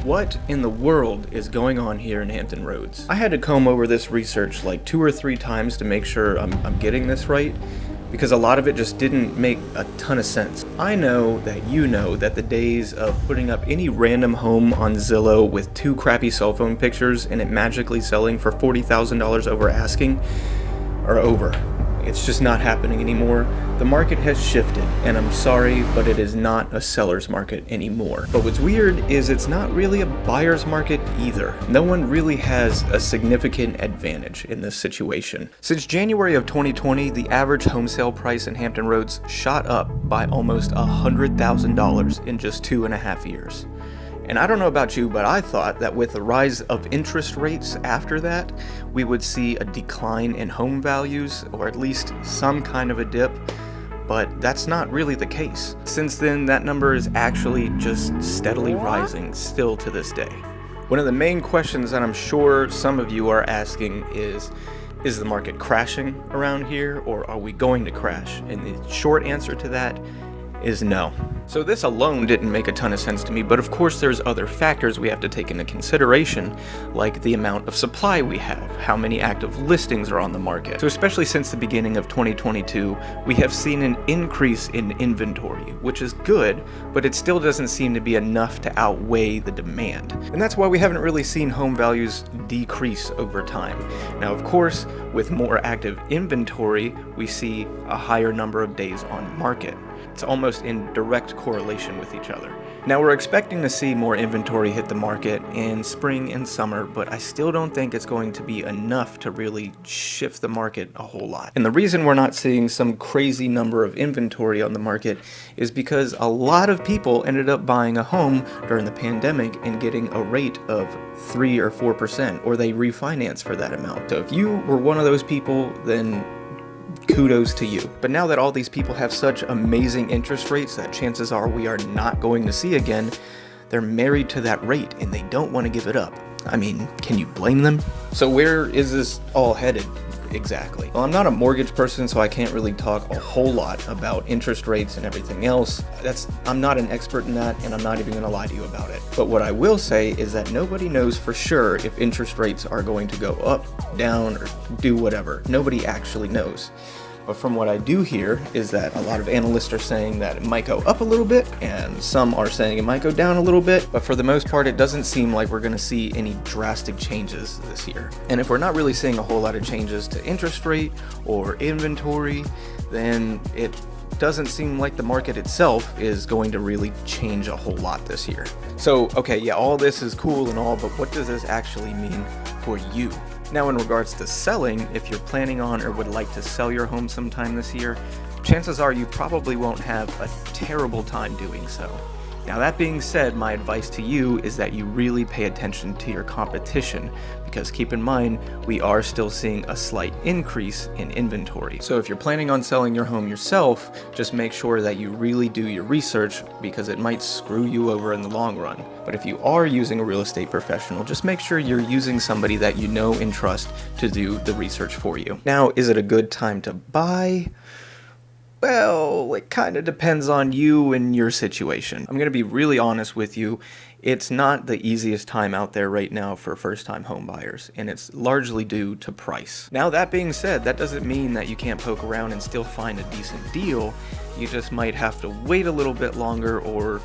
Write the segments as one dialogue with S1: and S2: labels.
S1: What in the world is going on here in Hampton Roads? I had to comb over this research like 2 or 3 times to make sure I'm getting this right, because a lot of it just didn't make a ton of sense. I know that you know that the days of putting up any random home on Zillow with 2 crappy cell phone pictures and it magically selling for $40,000 over asking are over. It's just not happening anymore. The market has shifted, and I'm sorry, but it is not a seller's market anymore. But what's weird is it's not really a buyer's market either. No one really has a significant advantage in this situation. Since January of 2020, the average home sale price in Hampton Roads shot up by almost $100,000 in just 2.5 years. And I don't know about you, but I thought that with the rise of interest rates after that, we would see a decline in home values, or at least some kind of a dip, but that's not really the case. Since then, that number is actually just steadily rising still to this day. One of the main questions that I'm sure some of you are asking is the market crashing around here, or are we going to crash? And the short answer to that is no. So this alone didn't make a ton of sense to me, but of course there's other factors we have to take into consideration, like the amount of supply we have, how many active listings are on the market. So especially since the beginning of 2022, we have seen an increase in inventory, which is good, but it still doesn't seem to be enough to outweigh the demand. And that's why we haven't really seen home values decrease over time. Now, of course, with more active inventory, we see a higher number of days on market. It's almost in direct correlation with each other. Now, we're expecting to see more inventory hit the market in spring and summer, but I still don't think it's going to be enough to really shift the market a whole lot. And the reason we're not seeing some crazy number of inventory on the market is because a lot of people ended up buying a home during the pandemic and getting a rate of 3 or 4%, or they refinance for that amount. So if you were one of those people, then kudos to you. But now that all these people have such amazing interest rates that chances are we are not going to see again, they're married to that rate and they don't want to give it up. I mean, can you blame them? So where is this all headed exactly? Well, I'm not a mortgage person, so I can't really talk a whole lot about interest rates and everything else. I'm not an expert in that, and I'm not even going to lie to you about it. But what I will say is that nobody knows for sure if interest rates are going to go up, down, or do whatever. Nobody actually knows. But from what I do hear is that a lot of analysts are saying that it might go up a little bit, and some are saying it might go down a little bit, but for the most part, it doesn't seem like we're going to see any drastic changes this year. And if we're not really seeing a whole lot of changes to interest rate or inventory, then it doesn't seem like the market itself is going to really change a whole lot this year. So, okay, yeah, all this is cool and all, but what does this actually mean for you? Now, in regards to selling, if you're planning on or would like to sell your home sometime this year, chances are you probably won't have a terrible time doing so. Now, that being said, my advice to you is that you really pay attention to your competition, because keep in mind, we are still seeing a slight increase in inventory. So if you're planning on selling your home yourself, just make sure that you really do your research, because it might screw you over in the long run. But if you are using a real estate professional, just make sure you're using somebody that you know and trust to do the research for you. Now, is it a good time to buy? Well, it kind of depends on you and your situation. I'm going to be really honest with you. It's not the easiest time out there right now for first-time home buyers, and it's largely due to price. Now, that being said, that doesn't mean that you can't poke around and still find a decent deal. You just might have to wait a little bit longer or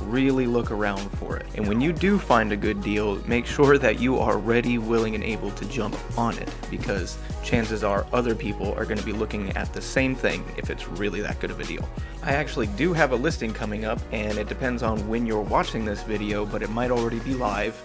S1: really look around for it. And when you do find a good deal, make sure that you are ready, willing, and able to jump on it, because chances are other people are going to be looking at the same thing if it's really that good of a deal. I actually do have a listing coming up, and it depends on when you're watching this video, but it might already be live.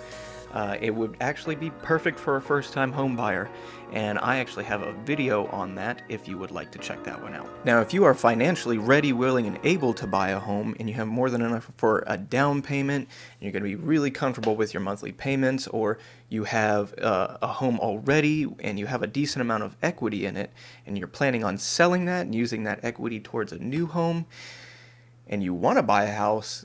S1: It would actually be perfect for a first-time home buyer, and I actually have a video on that if you would like to check that one out. Now, if you are financially ready, willing, and able to buy a home, and you have more than enough for a down payment, and you're going to be really comfortable with your monthly payments, or you have a home already and you have a decent amount of equity in it, and you're planning on selling that and using that equity towards a new home, and you want to buy a house,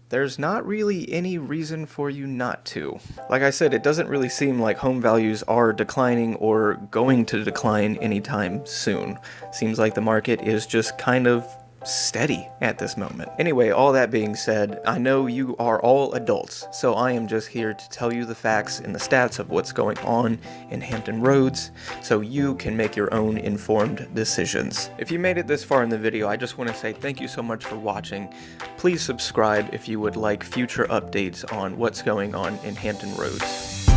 S1: there's not really any reason for you not to. Like I said, it doesn't really seem like home values are declining or going to decline anytime soon. Seems like the market is just kind of steady at this moment. Anyway, all that being said, I know you are all adults, so I am just here to tell you the facts and the stats of what's going on in Hampton Roads, so you can make your own informed decisions. If you made it this far in the video, I just want to say thank you so much for watching. Please subscribe if you would like future updates on what's going on in Hampton Roads.